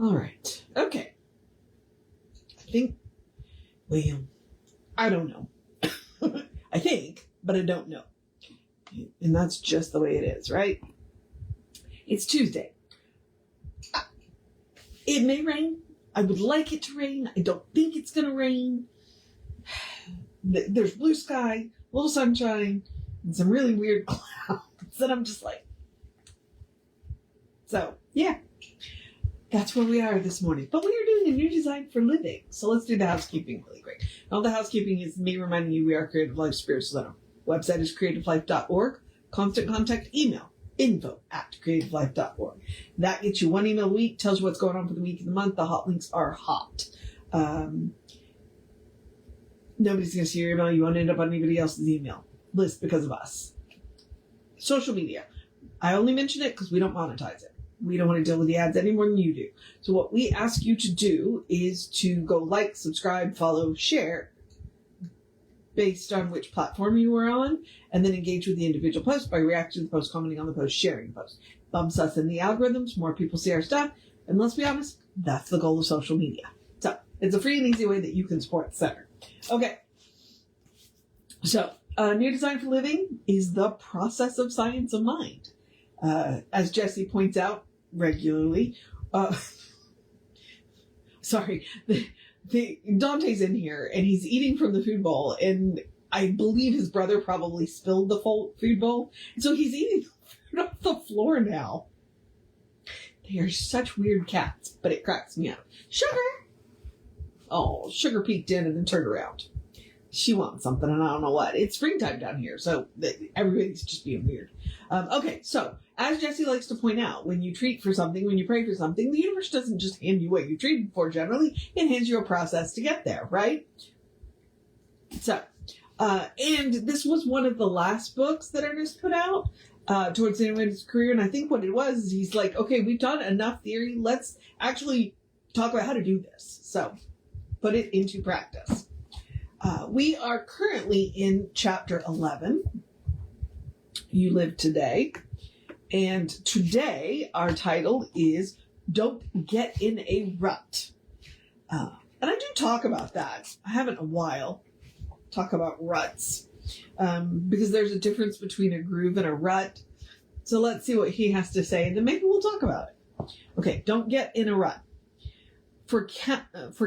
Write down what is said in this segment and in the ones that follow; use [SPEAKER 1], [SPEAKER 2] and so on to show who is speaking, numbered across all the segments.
[SPEAKER 1] All right. Okay. I don't know. I think, but I don't know. And that's just the way it is, right? It's Tuesday. It may rain. I would like it to rain. I don't think it's going to rain. There's blue sky, a little sunshine, and some really weird clouds. And I'm just like, so, yeah. That's where we are this morning. But we are doing a new design for living. So let's do the housekeeping really quick. All the housekeeping is me reminding you we are Creative Life Spiritual Center. Website is creativelife.org. Constant contact email, info@creativelife.org. That gets you one email a week, tells you what's going on for the week and the month. The hot links are hot. Nobody's going to see your email. You won't end up on anybody else's email list because of us. Social media. I only mention it because we don't monetize it. We don't want to deal with the ads any more than you do. So what we ask you to do is to go like, subscribe, follow, share based on which platform you are on, and then engage with the individual post by reacting to the post, commenting on the post, sharing the post. Bumps us in the algorithms, more people see our stuff, and let's be honest, that's the goal of social media. So it's a free and easy way that you can support the center. Okay. So new design for living is the process of science of mind. As Jesse points out regularly, Dante's in here and he's eating from the food bowl, and I believe his brother probably spilled the food bowl, and so he's eating food off the floor now. They are such weird cats, but it cracks me up. Sugar! Oh, Sugar peeked in and then turned around. She wants something, and I don't know what. It's springtime down here, so everybody's just being weird. Okay, so as Jesse likes to point out, when you treat for something, when you pray for something, the universe doesn't just hand you what you treated for generally. It hands you a process to get there, right? So, and this was one of the last books that Ernest put out towards the end of his career, and I think what it was is he's like, okay, we've done enough theory. Let's actually talk about how to do this. So, put it into practice. We are currently in chapter 11, You Live Today, and today our title is Don't Get in a Rut. And I do talk about that. I haven't in a while talk about ruts, because there's a difference between a groove and a rut. So let's see what he has to say, and then maybe we'll talk about it. Okay, don't get in a rut. For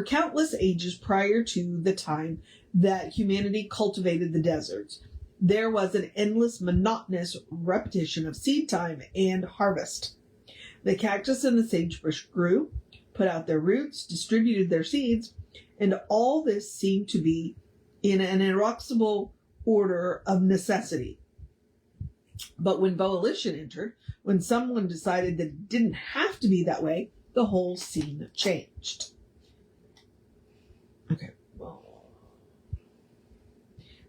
[SPEAKER 1] countless ages prior to the time that humanity cultivated the deserts, there was an endless, monotonous repetition of seed time and harvest. The cactus and the sagebrush grew, put out their roots, distributed their seeds, and all this seemed to be in an inexorable order of necessity. But when volition entered, when someone decided that it didn't have to be that way, the whole scene changed. Okay.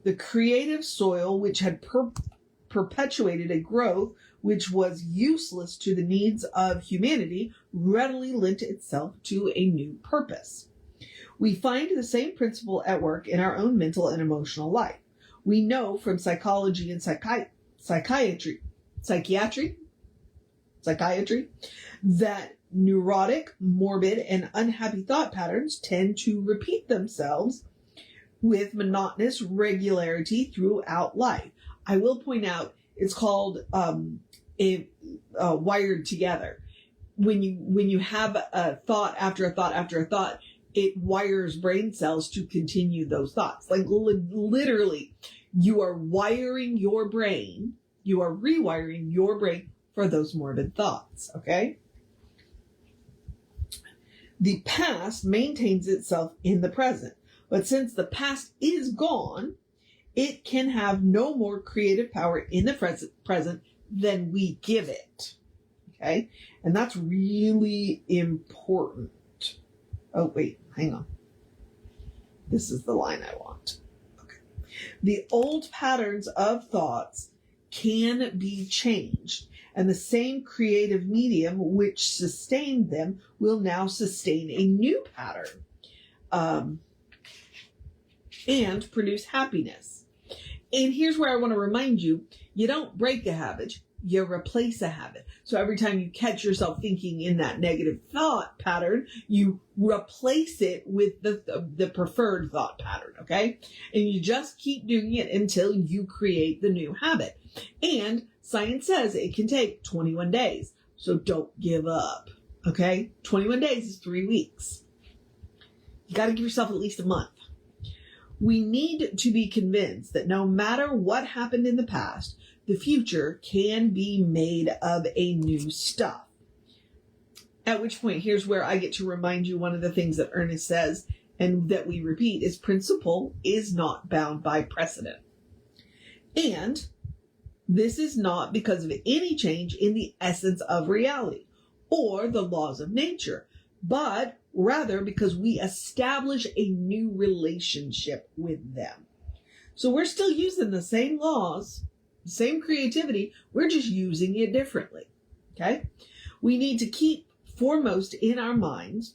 [SPEAKER 1] The creative soil, which had perpetuated a growth which was useless to the needs of humanity, readily lent itself to a new purpose. We find the same principle at work in our own mental and emotional life. We know from psychology and psychiatry that neurotic, morbid, and unhappy thought patterns tend to repeat themselves with monotonous regularity throughout life. I will point out it's called wired together. When you have a thought after a thought after a thought, it wires brain cells to continue those thoughts. Like literally, you are wiring your brain. You are rewiring your brain for those morbid thoughts. Okay. The past maintains itself in the present, but since the past is gone, it can have no more creative power in the present than we give it. Okay? And that's really important. Oh, wait, hang on. This is the line I want. Okay. The old patterns of thoughts can be changed, and the same creative medium which sustained them will now sustain a new pattern and produce happiness. And here's where I want to remind you, you don't break a habit, you replace a habit. So every time you catch yourself thinking in that negative thought pattern, you replace it with the preferred thought pattern, okay? And you just keep doing it until you create the new habit. And science says it can take 21 days. So don't give up, okay? 21 days is 3 weeks. You got to give yourself at least a month. We need to be convinced that no matter what happened in the past, the future can be made of a new stuff. At which point, here's where I get to remind you one of the things that Ernest says and that we repeat is principle is not bound by precedent. And this is not because of any change in the essence of reality or the laws of nature, but rather because we establish a new relationship with them. So we're still using the same laws, same creativity, we're just using it differently, okay? We need to keep foremost in our minds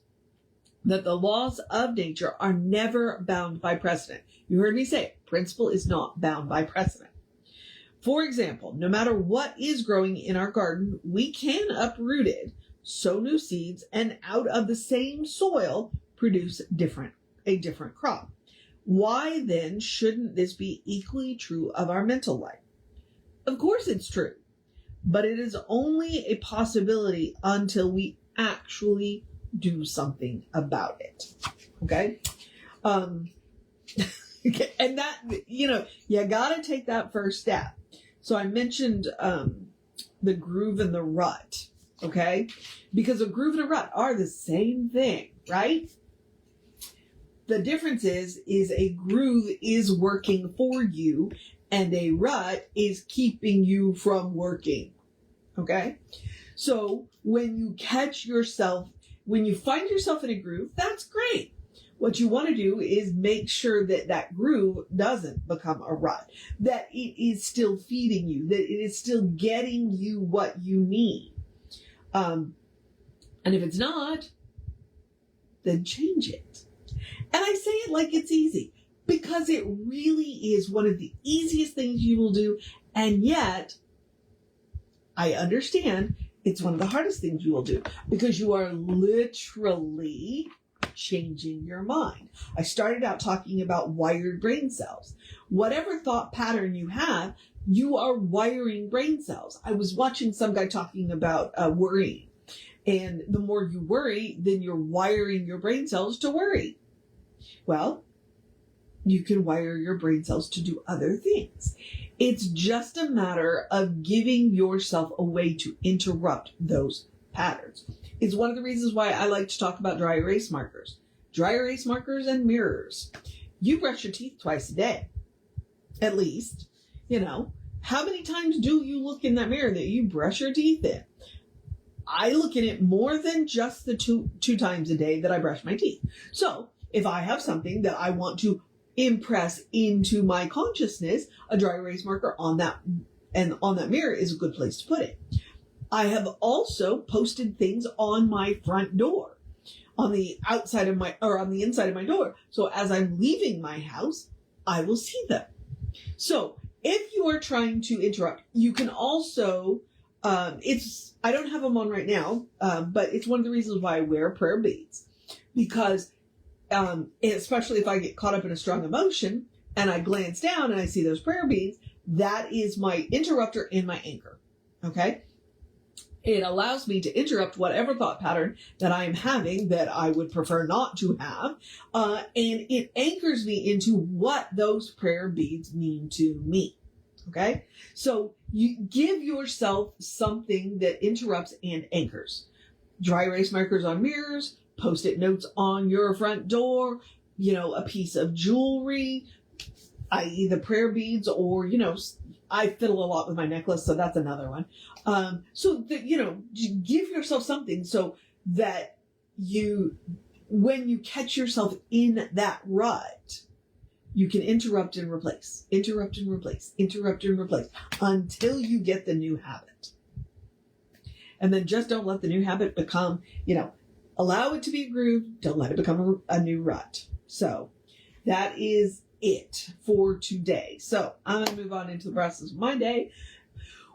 [SPEAKER 1] that the laws of nature are never bound by precedent. You heard me say it, principle is not bound by precedent. For example, no matter what is growing in our garden, we can uproot it, sow new seeds, and out of the same soil produce a different crop. Why then shouldn't this be equally true of our mental life? Of course it's true, but it is only a possibility until we actually do something about it. Okay? And that, you gotta take that first step. So I mentioned the groove and the rut, okay? Because a groove and a rut are the same thing, right? The difference is a groove is working for you and a rut is keeping you from working, okay? So when you when you find yourself in a groove, that's great. What you want to do is make sure that that groove doesn't become a rut, that it is still feeding you, that it is still getting you what you need. And if it's not, then change it. And I say it like it's easy because it really is one of the easiest things you will do. And yet, I understand it's one of the hardest things you will do because you are literally changing your mind. I started out talking about wired brain cells. Whatever thought pattern you have, you are wiring brain cells. I was watching some guy talking about worrying. And the more you worry, then you're wiring your brain cells to worry. Well, you can wire your brain cells to do other things. It's just a matter of giving yourself a way to interrupt those patterns. It's one of the reasons why I like to talk about dry erase markers. Dry erase markers and mirrors. You brush your teeth twice a day, at least. How many times do you look in that mirror that you brush your teeth in? I look in it more than just the two times a day that I brush my teeth. So if I have something that I want to impress into my consciousness, a dry erase marker on that mirror is a good place to put it. I have also posted things on my front door, on the inside of my door. So as I'm leaving my house, I will see them. So if you are trying to interrupt, you can also, I don't have them on right now, but it's one of the reasons why I wear prayer beads, because especially if I get caught up in a strong emotion and I glance down and I see those prayer beads, that is my interrupter and my anchor. Okay? It allows me to interrupt whatever thought pattern that I am having that I would prefer not to have. And it anchors me into what those prayer beads mean to me. Okay? So you give yourself something that interrupts and anchors. Dry erase markers on mirrors, Post-it notes on your front door, a piece of jewelry, i.e. the prayer beads, or, I fiddle a lot with my necklace, so that's another one. So that, give yourself something so that when you catch yourself in that rut, you can interrupt and replace, interrupt and replace, interrupt and replace until you get the new habit. And then just don't let the new habit become, allow it to be a groove. Don't let it become a new rut. So that is it for today. So I'm going to move on into the process of my day,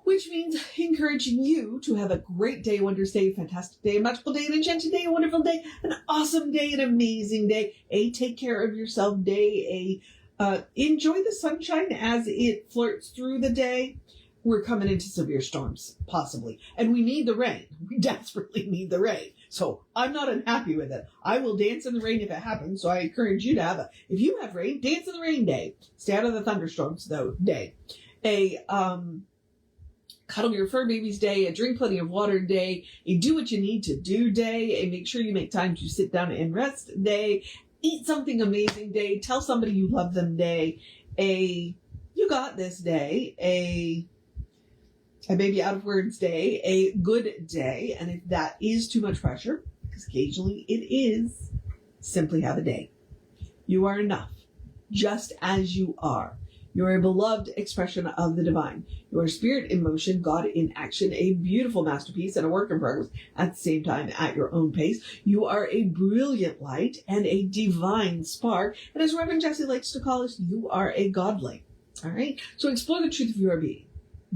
[SPEAKER 1] which means encouraging you to have a great day, wondrous day, fantastic day, a magical day, an enchanted day, a wonderful day, an awesome day, an amazing day, a take care of yourself day, enjoy the sunshine as it flirts through the day. We're coming into severe storms, possibly, and we need the rain. We desperately need the rain. So I'm not unhappy with it. I will dance in the rain if it happens. So I encourage you to if you have rain, dance in the rain day. Stay out of the thunderstorms though day. Cuddle your fur babies day, a drink plenty of water day, a do what you need to do day, a make sure you make time to sit down and rest day, eat something amazing day, tell somebody you love them day, a you got this day, a baby out of words day, a good day, and if that is too much pressure, because occasionally it is, simply have a day. You are enough, just as you are. You are a beloved expression of the divine. You are spirit in motion, God in action, a beautiful masterpiece and a work in progress at the same time at your own pace. You are a brilliant light and a divine spark. And as Reverend Jesse likes to call us, you are a godling. All right? So explore the truth of your being.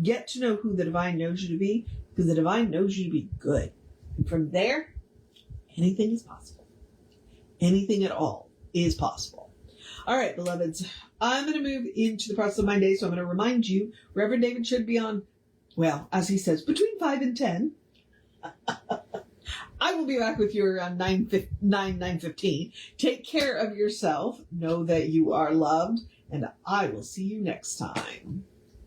[SPEAKER 1] Get to know who the divine knows you to be, because the divine knows you to be good. And from there, anything is possible. Anything at all is possible. All right, beloveds, I'm going to move into the process of my day, so I'm going to remind you, Reverend David should be on, well, as he says, between 5 and 10. I will be back with you around 9:15. Take care of yourself. Know that you are loved, and I will see you next time.